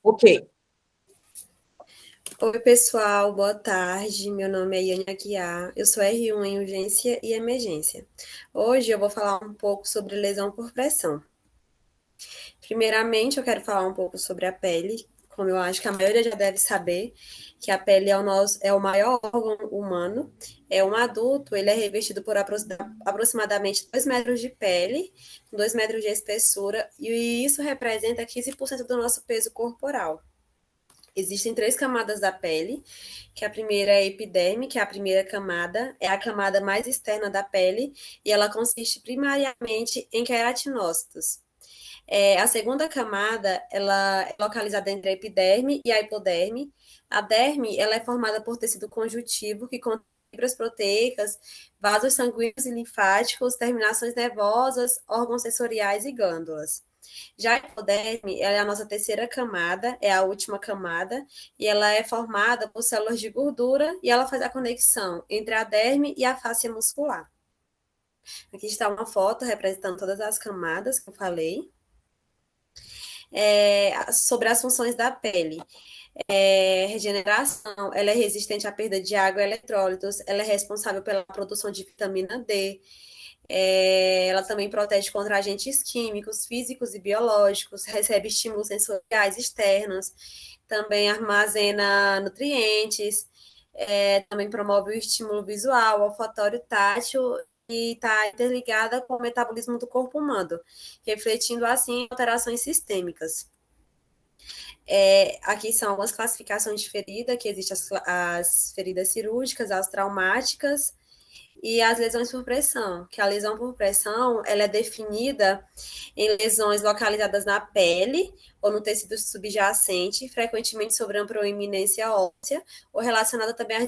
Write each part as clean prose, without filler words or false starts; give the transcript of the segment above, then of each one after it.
Ok. Oi, pessoal, boa tarde. Meu nome é Iane Aguiar, eu sou R1 em Urgência e Emergência. Hoje eu vou falar um pouco sobre lesão por pressão. Primeiramente, eu quero falar um pouco sobre a pele, como eu acho que a maioria já deve saber, que a pele é o maior órgão humano. É um adulto, ele é revestido por aproximadamente 2 metros de pele, 2 metros de espessura, e isso representa 15% do nosso peso corporal. Existem três camadas da pele, que a primeira é a epiderme, que é a primeira camada, é a camada mais externa da pele, e ela consiste primariamente em queratinócitos. A segunda camada, ela é localizada entre a epiderme e a hipoderme. A derme, ela é formada por tecido conjuntivo, que contém fibras proteicas, vasos sanguíneos e linfáticos, terminações nervosas, órgãos sensoriais e glândulas. Já a hipoderme, ela é a nossa terceira camada, é a última camada, e ela é formada por células de gordura e ela faz a conexão entre a derme e a face muscular. Aqui está uma foto representando todas as camadas que eu falei. Sobre as funções da pele. Regeneração, ela é resistente à perda de água e eletrólitos, ela é responsável pela produção de vitamina D, ela também protege contra agentes químicos, físicos e biológicos, recebe estímulos sensoriais externos, também armazena nutrientes, também promove o estímulo visual, olfatório, tátil e está interligada com o metabolismo do corpo humano, refletindo assim alterações sistêmicas. Aqui são algumas classificações de ferida, que existem as feridas cirúrgicas, as traumáticas, e as lesões por pressão, que a lesão por pressão ela é definida em lesões localizadas na pele ou no tecido subjacente, frequentemente sobre a proeminência óssea, ou relacionada também a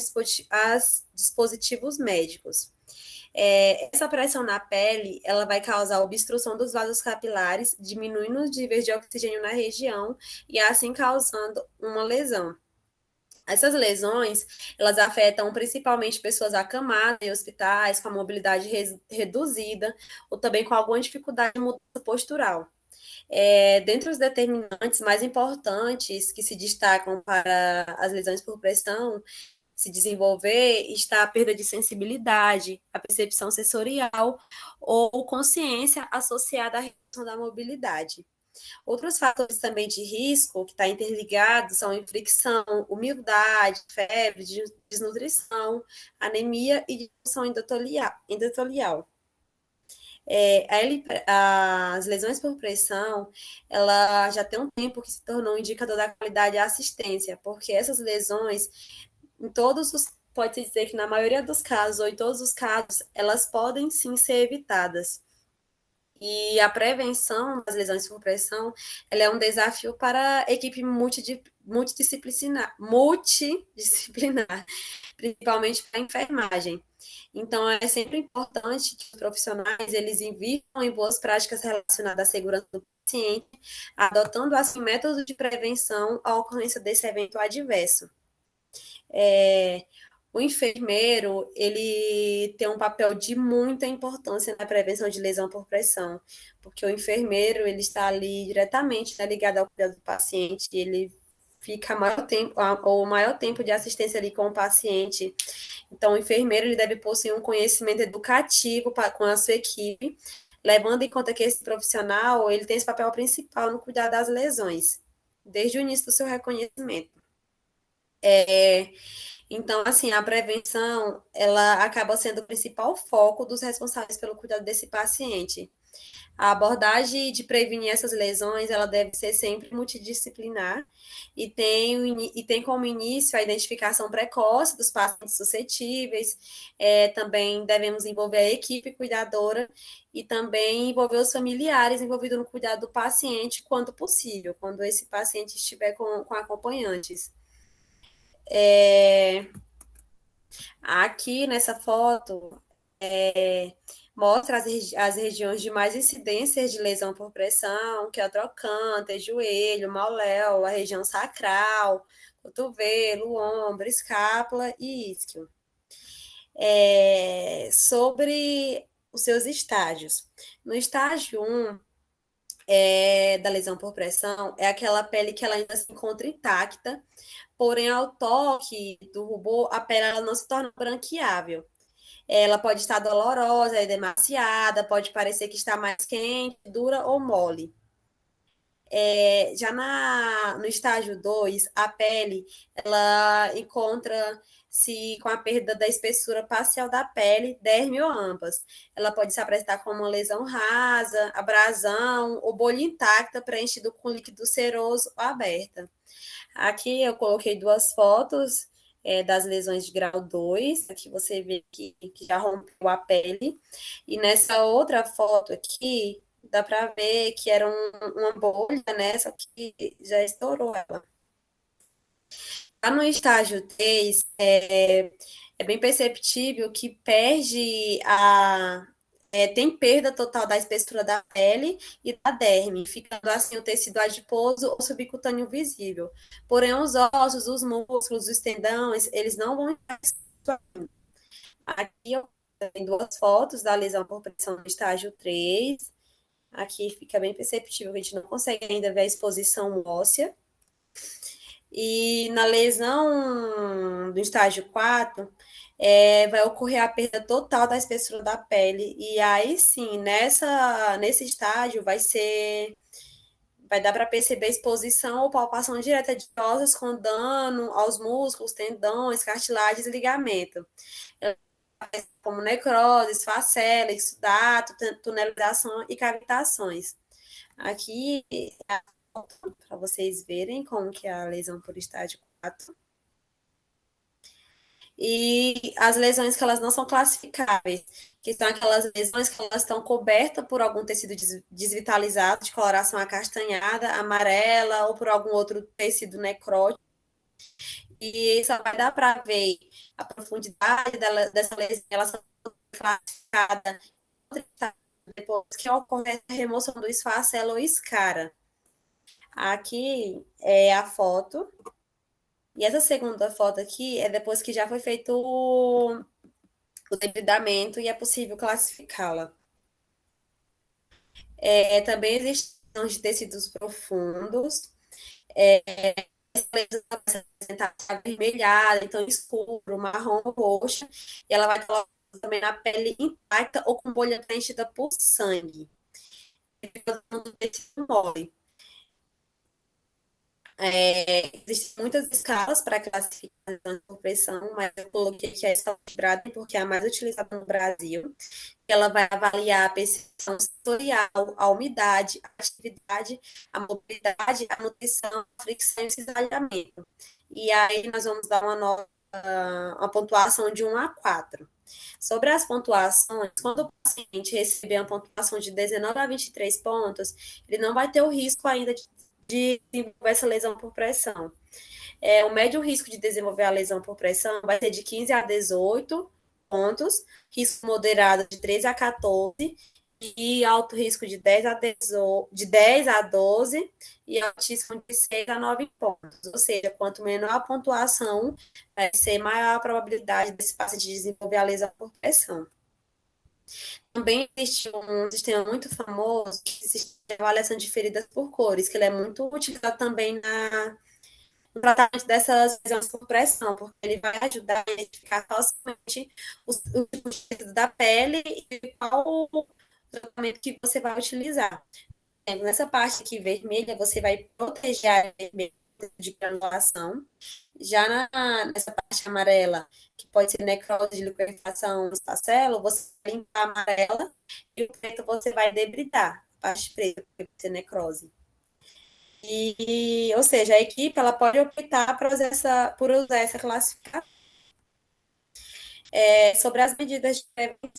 dispositivos médicos. Essa pressão na pele, ela vai causar obstrução dos vasos capilares, diminuindo os níveis de oxigênio na região e assim causando uma lesão. Essas lesões, elas afetam principalmente pessoas acamadas em hospitais, com a mobilidade reduzida, ou também com alguma dificuldade de mudança postural. Dentre os determinantes mais importantes que se destacam para as lesões por pressão se desenvolver está a perda de sensibilidade, a percepção sensorial ou consciência associada à redução da mobilidade. Outros fatores também de risco que está interligado são infecção, umidade, febre, desnutrição, anemia e disfunção endotelial. As lesões por pressão, ela já tem um tempo que se tornou um indicador da qualidade da assistência, porque essas lesões, pode-se dizer que na maioria dos casos, ou em todos os casos, elas podem sim ser evitadas. E a prevenção das lesões por pressão, ela é um desafio para a equipe multidisciplinar, principalmente para a enfermagem. Então, é sempre importante que os profissionais eles invistam em boas práticas relacionadas à segurança do paciente, adotando assim métodos de prevenção à ocorrência desse evento adverso. É, o enfermeiro, ele tem um papel de muita importância na prevenção de lesão por pressão, porque o enfermeiro, ele está ali diretamente, né, ligado ao cuidado do paciente, ele fica o maior tempo de assistência ali com o paciente. Então, o enfermeiro, ele deve possuir um conhecimento educativo com a sua equipe, levando em conta que esse profissional, ele tem esse papel principal no cuidar das lesões, desde o início do seu reconhecimento. Então, assim, a prevenção, ela acaba sendo o principal foco dos responsáveis pelo cuidado desse paciente. A abordagem de prevenir essas lesões, ela deve ser sempre multidisciplinar e tem como início a identificação precoce dos pacientes suscetíveis, também devemos envolver a equipe cuidadora e também envolver os familiares envolvidos no cuidado do paciente quando possível, quando esse paciente estiver com acompanhantes. É, Aqui nessa foto, mostra as regiões de mais incidências de lesão por pressão, que é o trocânter, joelho, mauléolo, a região sacral, cotovelo, ombro, escápula e isquio. Sobre os seus estágios. No estágio 1, da lesão por pressão é aquela pele que ela ainda se encontra intacta, porém, ao toque do rubor, a pele ela não se torna branqueável. Ela pode estar dolorosa, demasiada, pode parecer que está mais quente, dura ou mole. Já no estágio 2, a pele ela encontra-se com a perda da espessura parcial da pele, derme ou ambas. Ela pode se apresentar como uma lesão rasa, abrasão ou bolha intacta preenchido com líquido seroso ou aberta. Aqui eu coloquei duas fotos das lesões de grau 2. Aqui você vê que já rompeu a pele. E nessa outra foto aqui, dá para ver que era uma bolha, né? Só que já estourou ela. Lá no estágio 3, é bem perceptível que tem perda total da espessura da pele e da derme, ficando assim o tecido adiposo ou subcutâneo visível. Porém, os ossos, os músculos, os tendões, eles não vão estar. Aqui eu tenho duas fotos da lesão por pressão no estágio 3. Aqui fica bem perceptível que a gente não consegue ainda ver a exposição óssea. E na lesão do estágio 4, vai ocorrer a perda total da espessura da pele. E aí sim, nesse estágio vai dar para perceber exposição ou palpação direta de ossos com dano aos músculos, tendões, cartilagens e ligamento. Como necrose, esfacela, exudato, tunelização e cavitações. Aqui para vocês verem como que é a lesão por estágio 4. E as lesões que elas não são classificáveis, que são aquelas lesões que elas estão cobertas por algum tecido desvitalizado, de coloração acastanhada, amarela, ou por algum outro tecido necrótico. E só vai dar para ver a profundidade dessa lesão, elas são classificadas depois que ocorre a remoção do esfacelo ou escara. Aqui é a foto. E essa segunda foto aqui é depois que já foi feito o debridamento e é possível classificá-la. Também existem de tecidos profundos, avermelhada, então escuro, marrom, roxa, e ela vai colocar também na pele intacta ou com bolha preenchida por sangue. Mole. Existem muitas escalas para classificar por pressão, mas eu coloquei que é a escala de Braden porque é a mais utilizada no Brasil. Ela vai avaliar a percepção sensorial, a umidade, a atividade, a mobilidade, a nutrição, a fricção e o cisalhamento. E aí nós vamos dar uma pontuação de 1 a 4. Sobre as pontuações, quando o paciente receber uma pontuação de 19 a 23 pontos, ele não vai ter o risco ainda de desenvolver essa lesão por pressão. O médio risco de desenvolver a lesão por pressão vai ser de 15 a 18 pontos, risco moderado de 13 a 14, e alto risco de 10 a 12 e altíssimo de 6 a 9 pontos. Ou seja, quanto menor a pontuação, vai ser maior a probabilidade desse paciente desenvolver a lesão por pressão. Também existe um sistema muito famoso, que existe a avaliação de feridas por cores, que ele é muito utilizado também no tratamento dessas lesões por pressão, porque ele vai ajudar a identificar facilmente os tipos da pele e qual o tratamento que você vai utilizar. Nessa parte aqui vermelha, você vai proteger a área vermelha de granulação. Já nessa parte amarela, que pode ser necrose de liquefação do esfacelo, você vai limpar a amarela e o preto você vai debridar, a parte preta, que pode ser necrose. Ou seja, a equipe ela pode optar por usar essa classificação. Sobre as medidas de prevenção,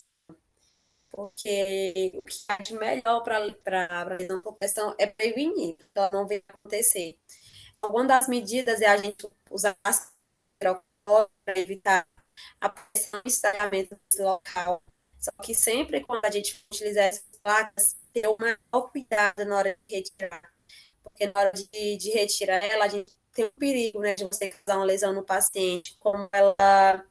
porque o que há de melhor para a lesão por pressão é prevenir, então não vai acontecer. Uma das medidas é a gente usar para evitar a pressão e estranhamento desse local. Só que sempre quando a gente utilizar essas placas, ter o maior cuidado na hora de retirar. Porque na hora de retirar ela, a gente tem um perigo, né, de você causar uma lesão no paciente, como ela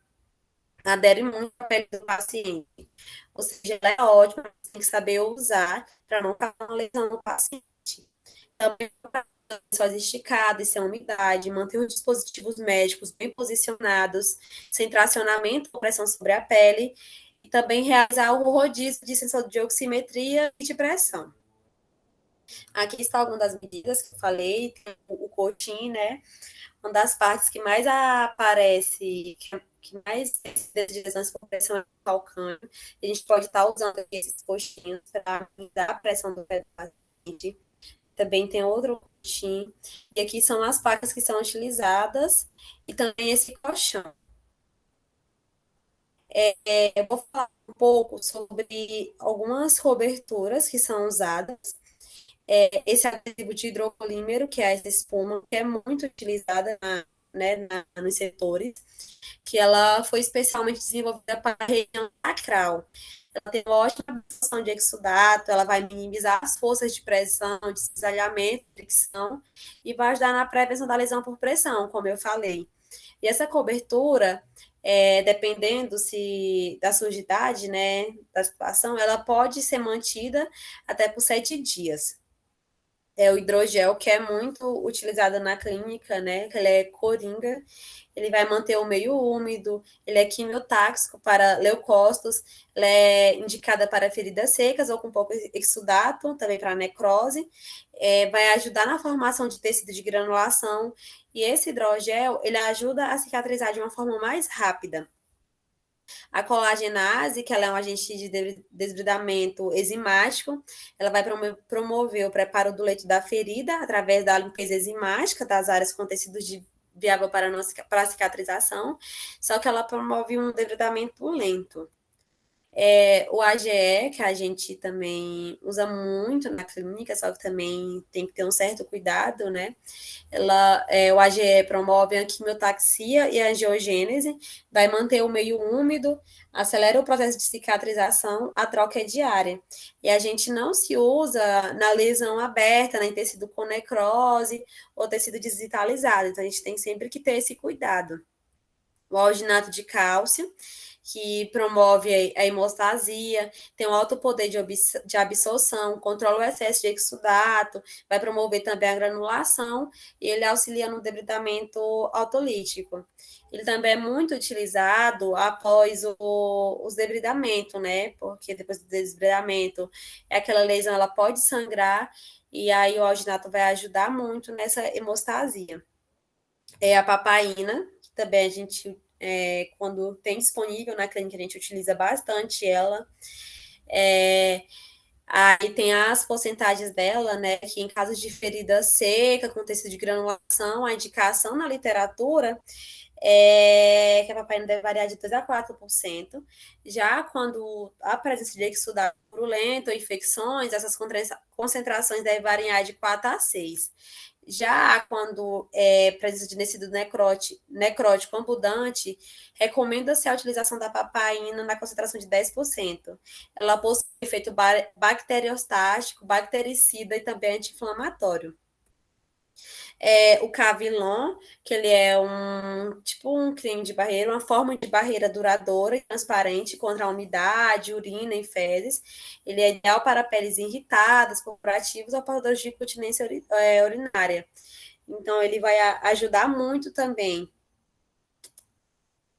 adere muito à pele do paciente. Ou seja, ela é ótima tem que saber usar para não causar uma lesão no paciente. Também lençóis esticados e sem umidade, manter os dispositivos médicos bem posicionados, sem tracionamento ou pressão sobre a pele, e também realizar o rodízio de sensor de oximetria e de pressão. Aqui está algumas das medidas que eu falei, tem o coxim, né? Uma das partes que mais aparece, que mais tem direções por pressão é o calcânio. A gente pode estar usando esses coxinhos para mudar a pressão do pé do paciente. Também tem outro coxim. E aqui são as placas que são utilizadas e também esse colchão. Eu vou falar um pouco sobre algumas coberturas que são usadas. Esse adesivo de hidrocolímero, que é essa espuma, que é muito utilizada nos setores, que ela foi especialmente desenvolvida para a região sacral. Ela tem uma ótima absorção de exudato, ela vai minimizar as forças de pressão, de cisalhamento, fricção, e vai ajudar na prevenção da lesão por pressão, como eu falei. E essa cobertura, dependendo da sujidade, né, da situação, ela pode ser mantida até por 7 dias. O hidrogel, que é muito utilizado na clínica, né? Que ele é coringa, ele vai manter o meio úmido, ele é quimiotáxico para leucócitos, ele é indicada para feridas secas ou com pouco exudato, também para necrose, vai ajudar na formação de tecido de granulação, e esse hidrogel, ele ajuda a cicatrizar de uma forma mais rápida. A colagenase, que ela é um agente de desbridamento enzimático, ela vai promover o preparo do leito da ferida através da limpeza enzimática das áreas com tecidos viável para a cicatrização, só que ela promove um debridamento lento. O AGE, que a gente também usa muito na clínica, só que também tem que ter um certo cuidado, né? O AGE promove a quimiotaxia e a angiogênese, vai manter o meio úmido, acelera o processo de cicatrização, a troca é diária. E a gente não se usa na lesão aberta, em tecido com necrose ou tecido desvitalizado, então a gente tem sempre que ter esse cuidado. O alginato de cálcio, que promove a hemostasia, tem um alto poder de absorção, controla o excesso de exudato, vai promover também a granulação e ele auxilia no debridamento autolítico. Ele também é muito utilizado após os debridamentos, né? Porque depois do desbridamento, aquela lesão ela pode sangrar e aí o alginato vai ajudar muito nessa hemostasia. A papaina, que também a gente, quando tem disponível na clínica, a gente utiliza bastante ela. Aí tem as porcentagens dela, né, que em casos de ferida seca, com tecido de granulação, a indicação na literatura que a papaina deve variar de 2 a 4%. Já quando a presença de exudato purulento ou infecções, essas concentrações devem variar de 4 a 6. Já quando presença de tecido necrótico abundante, recomenda-se a utilização da papaina na concentração de 10%. Ela possui efeito bacteriostático, bactericida e também anti-inflamatório. O Cavilon, que ele é um creme de barreira, uma forma de barreira duradoura e transparente contra a umidade, urina e fezes. Ele é ideal para peles irritadas, corporativos ou portadores de incontinência urinária. Então, ele vai ajudar muito também.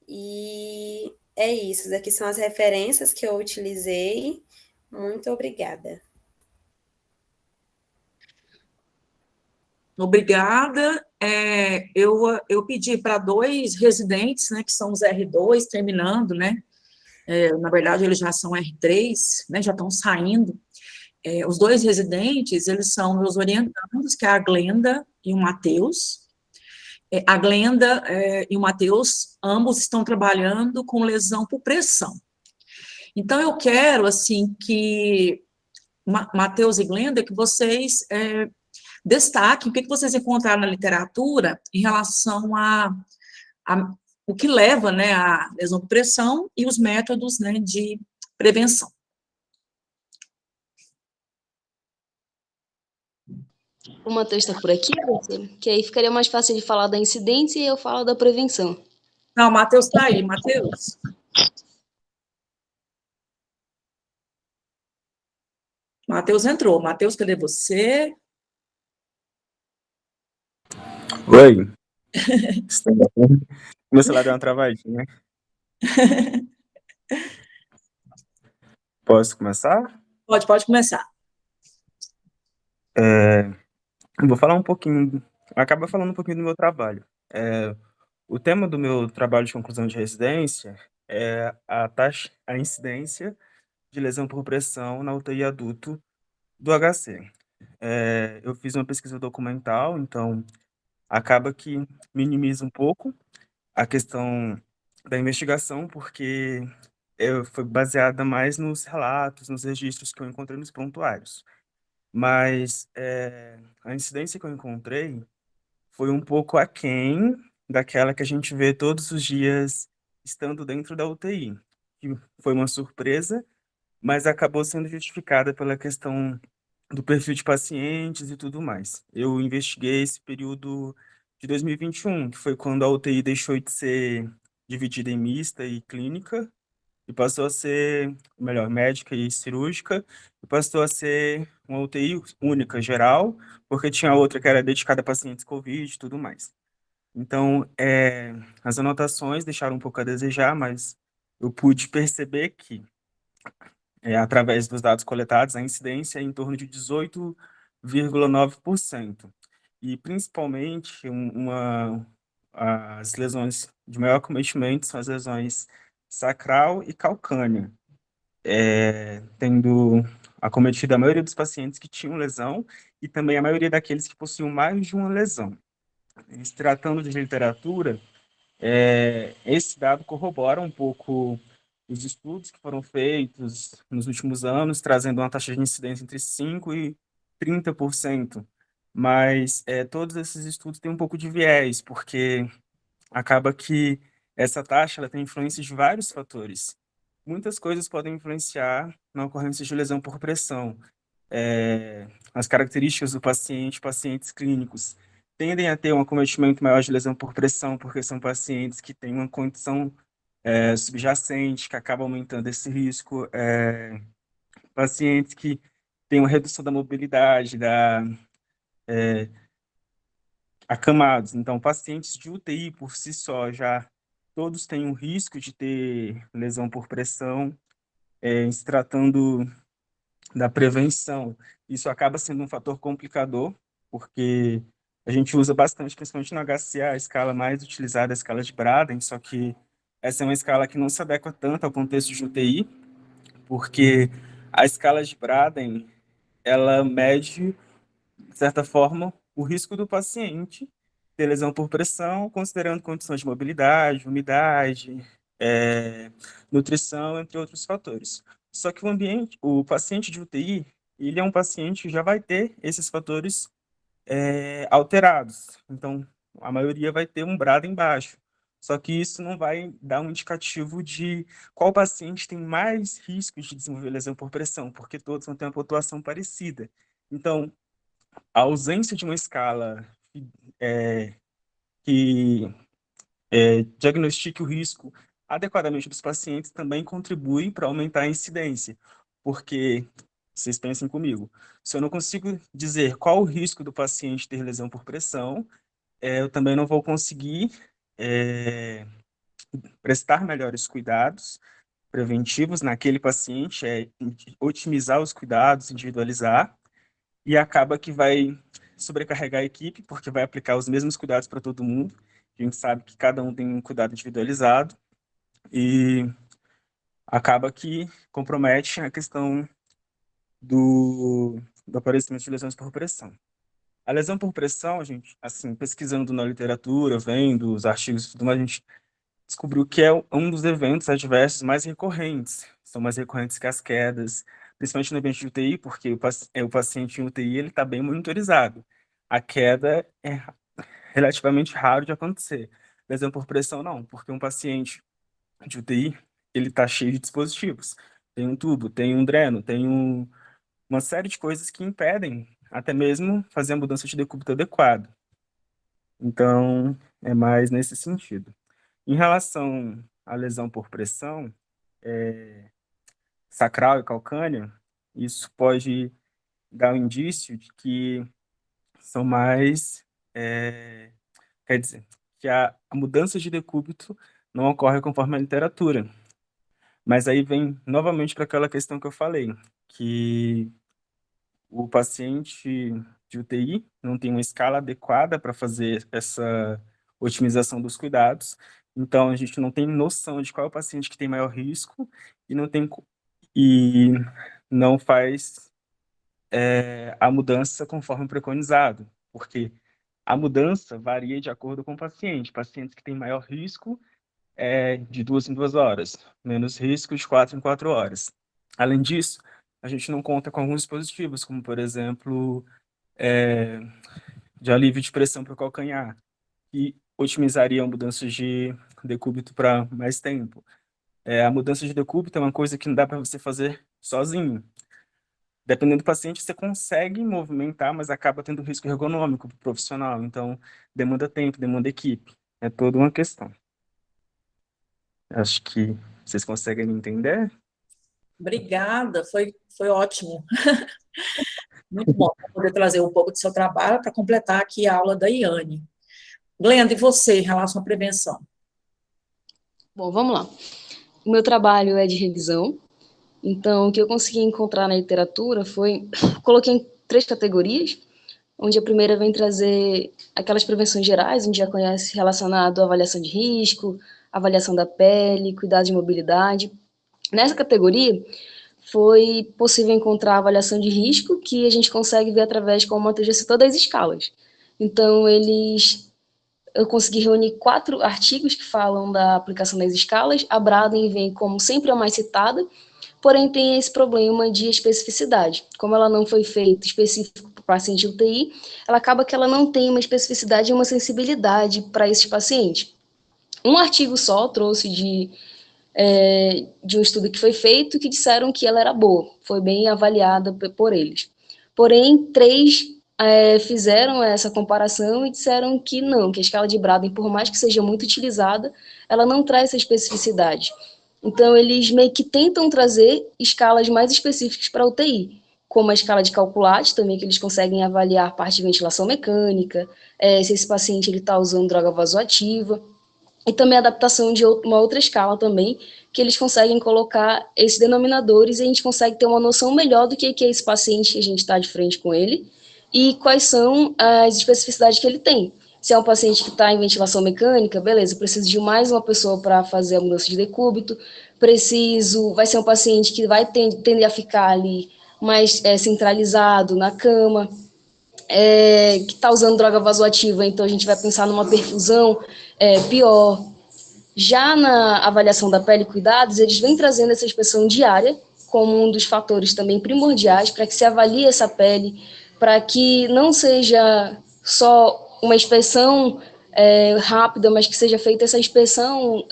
E é isso. Aqui são as referências que eu utilizei. Muito obrigada. Obrigada. Eu pedi para 2 residentes, né, que são os R2, terminando, né? Na verdade, eles já são R3, né, já estão saindo. Os 2 residentes, eles são meus orientandos, que é a Glenda e o Matheus. A Glenda e o Matheus, ambos estão trabalhando com lesão por pressão. Então, eu quero, assim, que Matheus e Glenda, que vocês destaquem o que vocês encontraram na literatura em relação a o que leva, né, à lesão por pressão e os métodos, né, de prevenção. O Matheus está por aqui, que aí ficaria mais fácil de falar da incidência e eu falo da prevenção. Não, o Matheus está aí. Matheus? Matheus entrou. Matheus, cadê você? Oi, está bom? Meu celular deu uma travadinha. Posso começar? Pode começar. Eu vou falar um pouquinho, acaba falando um pouquinho do meu trabalho. O tema do meu trabalho de conclusão de residência é a incidência de lesão por pressão na UTI adulto do HC. Eu fiz uma pesquisa documental, então acaba que minimiza um pouco a questão da investigação, porque foi baseada mais nos relatos, nos registros que eu encontrei nos prontuários. Mas a incidência que eu encontrei foi um pouco aquém daquela que a gente vê todos os dias estando dentro da UTI, que foi uma surpresa, mas acabou sendo justificada pela questão do perfil de pacientes e tudo mais. Eu investiguei esse período de 2021, que foi quando a UTI deixou de ser dividida em mista e clínica, e passou a ser, melhor, médica e cirúrgica, e passou a ser uma UTI única, geral, porque tinha outra que era dedicada a pacientes COVID e tudo mais. Então, as anotações deixaram um pouco a desejar, mas eu pude perceber que, através dos dados coletados, a incidência é em torno de 18,9%. E, principalmente, as lesões de maior cometimento são as lesões sacral e calcânea, tendo acometido a maioria dos pacientes que tinham lesão e também a maioria daqueles que possuíam mais de uma lesão. Se tratando de literatura, esse dado corrobora um pouco os estudos que foram feitos nos últimos anos, trazendo uma taxa de incidência entre 5% e 30%. Mas todos esses estudos têm um pouco de viés, porque acaba que essa taxa ela tem influência de vários fatores. Muitas coisas podem influenciar na ocorrência de lesão por pressão. As características do paciente, pacientes clínicos, tendem a ter um acometimento maior de lesão por pressão, porque são pacientes que têm uma condição subjacente, que acaba aumentando esse risco. Pacientes que têm uma redução da mobilidade, acamados. Então, pacientes de UTI por si só já todos têm um risco de ter lesão por pressão, em se tratando da prevenção. Isso acaba sendo um fator complicador, porque a gente usa bastante, principalmente no HCA, a escala mais utilizada é a escala de Braden, só que essa é uma escala que não se adequa tanto ao contexto de UTI, porque a escala de Braden, ela mede, de certa forma, o risco do paciente ter lesão por pressão, considerando condições de mobilidade, umidade, nutrição, entre outros fatores. Só que o paciente de UTI, ele é um paciente que já vai ter esses fatores alterados. Então, a maioria vai ter um Braden baixo. Só que isso não vai dar um indicativo de qual paciente tem mais risco de desenvolver lesão por pressão, porque todos vão ter uma pontuação parecida. Então, a ausência de uma escala que diagnostique o risco adequadamente dos pacientes também contribui para aumentar a incidência, porque, vocês pensem comigo, se eu não consigo dizer qual o risco do paciente ter lesão por pressão, eu também não vou conseguir prestar melhores cuidados preventivos naquele paciente, otimizar os cuidados, individualizar, e acaba que vai sobrecarregar a equipe, porque vai aplicar os mesmos cuidados para todo mundo. A gente sabe que cada um tem um cuidado individualizado e acaba que compromete a questão do aparecimento de lesões por pressão. A lesão por pressão, a gente, assim, pesquisando na literatura, vendo os artigos e tudo mais, a gente descobriu que é um dos eventos adversos mais recorrentes. São mais recorrentes que as quedas, principalmente no ambiente de UTI, porque o paciente em UTI ele está bem monitorizado. A queda é relativamente raro de acontecer. Lesão por pressão, não, porque um paciente de UTI, ele está cheio de dispositivos. Tem um tubo, tem um dreno, tem uma série de coisas que impedem até mesmo fazer a mudança de decúbito adequado. Então, é mais nesse sentido. Em relação à lesão por pressão, sacral e calcânea, isso pode dá um indício de que são mais, quer dizer, que a mudança de decúbito não ocorre conforme a literatura. Mas aí vem novamente para aquela questão que eu falei, que o paciente de UTI não tem uma escala adequada para fazer essa otimização dos cuidados, então a gente não tem noção de qual é o paciente que tem maior risco e e não faz a mudança conforme preconizado, porque a mudança varia de acordo com o paciente. Pacientes que têm maior risco de 2 em 2 horas, menos risco de 4 em 4 horas. Além disso, a gente não conta com alguns dispositivos, como, por exemplo, de alívio de pressão para o calcanhar, que otimizariam mudanças de decúbito para mais tempo. A mudança de decúbito é uma coisa que não dá para você fazer sozinho. Dependendo do paciente, você consegue movimentar, mas acaba tendo risco ergonômico para o profissional. Então, demanda tempo, demanda equipe. É toda uma questão. Acho que vocês conseguem me entender. Obrigada, foi ótimo. Muito bom poder trazer um pouco do seu trabalho para completar aqui a aula da Iane. Glenda, e você, em relação à prevenção? Bom, vamos lá. O meu trabalho é de revisão, então o que eu consegui encontrar na literatura foi, coloquei em 3 categorias, onde a primeira vem trazer aquelas prevenções gerais, a gente já conhece relacionado à avaliação de risco, avaliação da pele, cuidado de mobilidade. Nessa categoria, foi possível encontrar a avaliação de risco, que a gente consegue ver através, como a Matheus já citou, das escalas. Então, eu consegui reunir 4 artigos que falam da aplicação das escalas. A Braden vem como sempre a mais citada, porém tem esse problema de especificidade. Como ela não foi feita específico para o paciente de UTI, ela acaba que ela não tem uma especificidade e uma sensibilidade para esses pacientes. Um artigo só trouxe de um estudo que foi feito que disseram que ela era boa, foi bem avaliada por eles. Porém, 3 fizeram essa comparação e disseram que não, que a escala de Braden, por mais que seja muito utilizada, ela não traz essa especificidade. Então, eles meio que tentam trazer escalas mais específicas para a UTI, como a escala de Calculate, também, que eles conseguem avaliar parte de ventilação mecânica, se esse paciente está usando droga vasoativa, e também a adaptação de uma outra escala também, que eles conseguem colocar esses denominadores e a gente consegue ter uma noção melhor do que é esse paciente que a gente está de frente com ele e quais são as especificidades que ele tem. Se é um paciente que está em ventilação mecânica, beleza, preciso de mais uma pessoa para fazer a mudança de decúbito, vai ser um paciente que vai tender a ficar ali mais centralizado na cama, que está usando droga vasoativa, então a gente vai pensar numa perfusão pior. Já na avaliação da pele e cuidados, eles vêm trazendo essa inspeção diária como um dos fatores também primordiais para que se avalie essa pele, para que não seja só uma inspeção rápida, mas que seja feita essa inspeção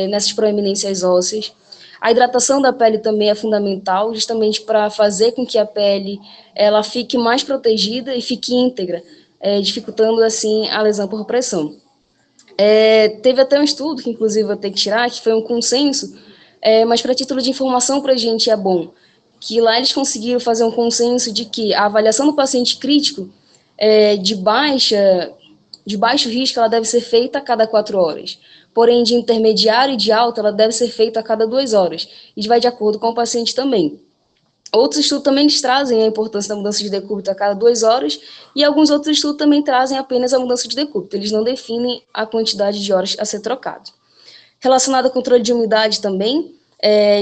nessas proeminências ósseas. A hidratação da pele também é fundamental, justamente para fazer com que a pele ela fique mais protegida e fique íntegra, dificultando assim a lesão por pressão. Teve até um estudo, que inclusive eu vou ter que tirar, que foi um consenso, mas para título de informação para a gente é bom, que lá eles conseguiram fazer um consenso de que a avaliação do paciente crítico de baixo risco ela deve ser feita a cada 4 horas, porém de intermediário e de alto ela deve ser feita a cada 2 horas, e vai de acordo com o paciente também. Outros estudos também trazem a importância da mudança de decúbito a cada 2 horas, e alguns outros estudos também trazem apenas a mudança de decúbito, eles não definem a quantidade de horas a ser trocado. Relacionado ao controle de umidade também,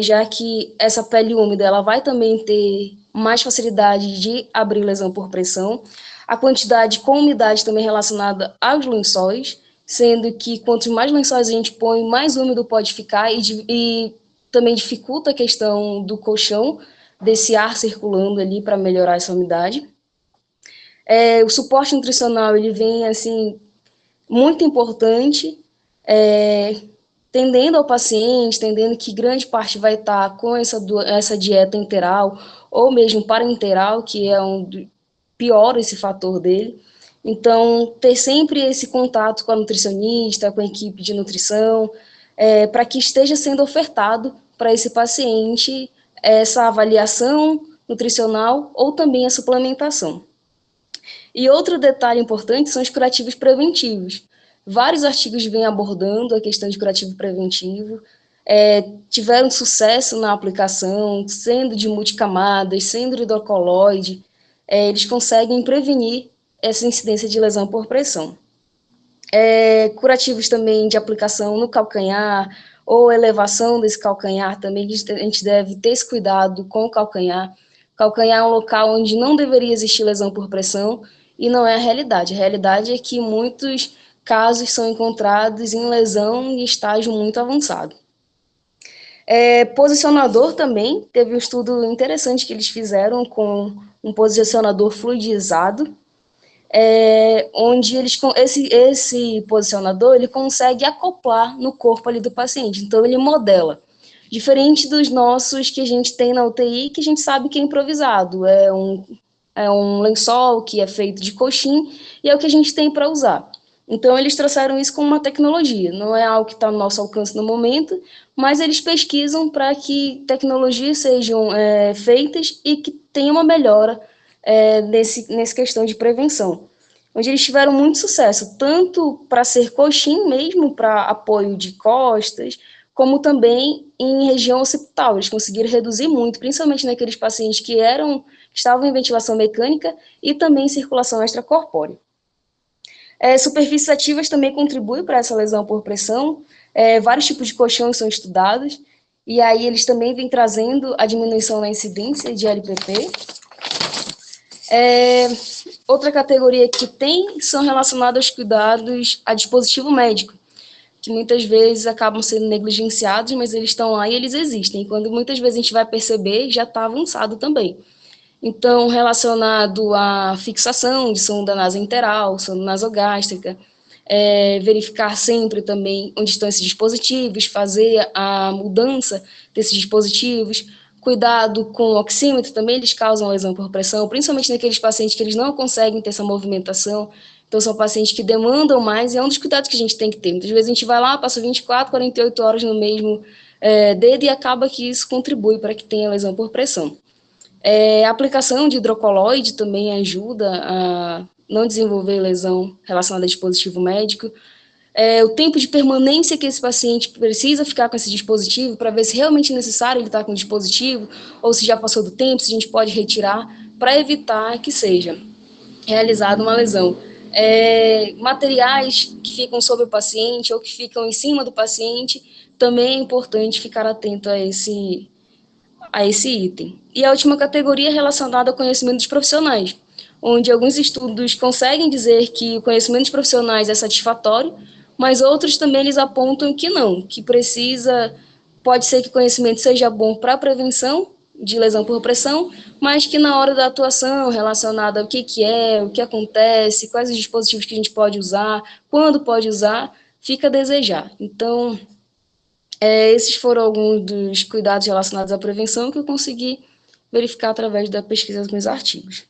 já que essa pele úmida ela vai também ter mais facilidade de abrir lesão por pressão, a quantidade com umidade também relacionada aos lençóis, sendo que quanto mais lençóis a gente põe, mais úmido pode ficar e também dificulta a questão do colchão, desse ar circulando ali para melhorar essa umidade. O suporte nutricional, ele vem, assim, muito importante, tendendo ao paciente, tendendo que grande parte vai estar com essa dieta enteral, ou mesmo parenteral, que é piora esse fator dele. Então, ter sempre esse contato com a nutricionista, com a equipe de nutrição, para que esteja sendo ofertado para esse paciente essa avaliação nutricional ou também a suplementação. E outro detalhe importante são os curativos preventivos. Vários artigos vêm abordando a questão de curativo preventivo, tiveram sucesso na aplicação, sendo de multicamadas, sendo hidrocoloide, eles conseguem prevenir essa incidência de lesão por pressão. Curativos também de aplicação no calcanhar, ou elevação desse calcanhar, também a gente deve ter esse cuidado com o calcanhar. Calcanhar é um local onde não deveria existir lesão por pressão, e não é a realidade. A realidade é que muitos casos são encontrados em lesão em estágio muito avançado. Posicionador também, teve um estudo interessante que eles fizeram com um posicionador fluidizado, onde esse posicionador ele consegue acoplar no corpo ali do paciente, então ele modela. Diferente dos nossos que a gente tem na UTI, que a gente sabe que é improvisado, é um lençol que é feito de coxim e é o que a gente tem para usar. Então, eles trouxeram isso como uma tecnologia, não é algo que está no nosso alcance no momento, mas eles pesquisam para que tecnologias sejam feitas e que tenha uma melhora nessa questão de prevenção, onde eles tiveram muito sucesso, tanto para ser coxim mesmo, para apoio de costas, como também em região occipital. Eles conseguiram reduzir muito, principalmente naqueles pacientes que estavam em ventilação mecânica e também em circulação extracorpórea. Superfícies ativas também contribuem para essa lesão por pressão, vários tipos de colchões são estudados, e aí eles também vêm trazendo a diminuição na incidência de LPP. Outra categoria que tem são relacionadas aos cuidados a dispositivo médico, que muitas vezes acabam sendo negligenciados, mas eles estão lá e eles existem. E quando muitas vezes a gente vai perceber, já está avançado também. Então, relacionado à fixação de sonda nasointeral, sonda nasogástrica, verificar sempre também onde estão esses dispositivos, fazer a mudança desses dispositivos, cuidado com o oxímetro, também eles causam lesão por pressão, principalmente naqueles pacientes que eles não conseguem ter essa movimentação. Então, são pacientes que demandam mais, e é um dos cuidados que a gente tem que ter. Muitas vezes a gente vai lá, passa 24, 48 horas no mesmo dedo e acaba que isso contribui para que tenha lesão por pressão. A aplicação de hidrocoloide também ajuda a não desenvolver lesão relacionada a dispositivo médico. O tempo de permanência que esse paciente precisa ficar com esse dispositivo para ver se realmente é necessário ele estar com o dispositivo ou se já passou do tempo, se a gente pode retirar, para evitar que seja realizada uma lesão. Materiais que ficam sobre o paciente ou que ficam em cima do paciente, também é importante ficar atento a esse item. E a última categoria é relacionada ao conhecimento dos profissionais, onde alguns estudos conseguem dizer que o conhecimento dos profissionais é satisfatório, mas outros também eles apontam que não, que pode ser que o conhecimento seja bom para a prevenção de lesão por pressão, mas que na hora da atuação relacionada ao que o que acontece, quais os dispositivos que a gente pode usar, quando pode usar, fica a desejar. Então, esses foram alguns dos cuidados relacionados à prevenção que eu consegui verificar através da pesquisa dos meus artigos.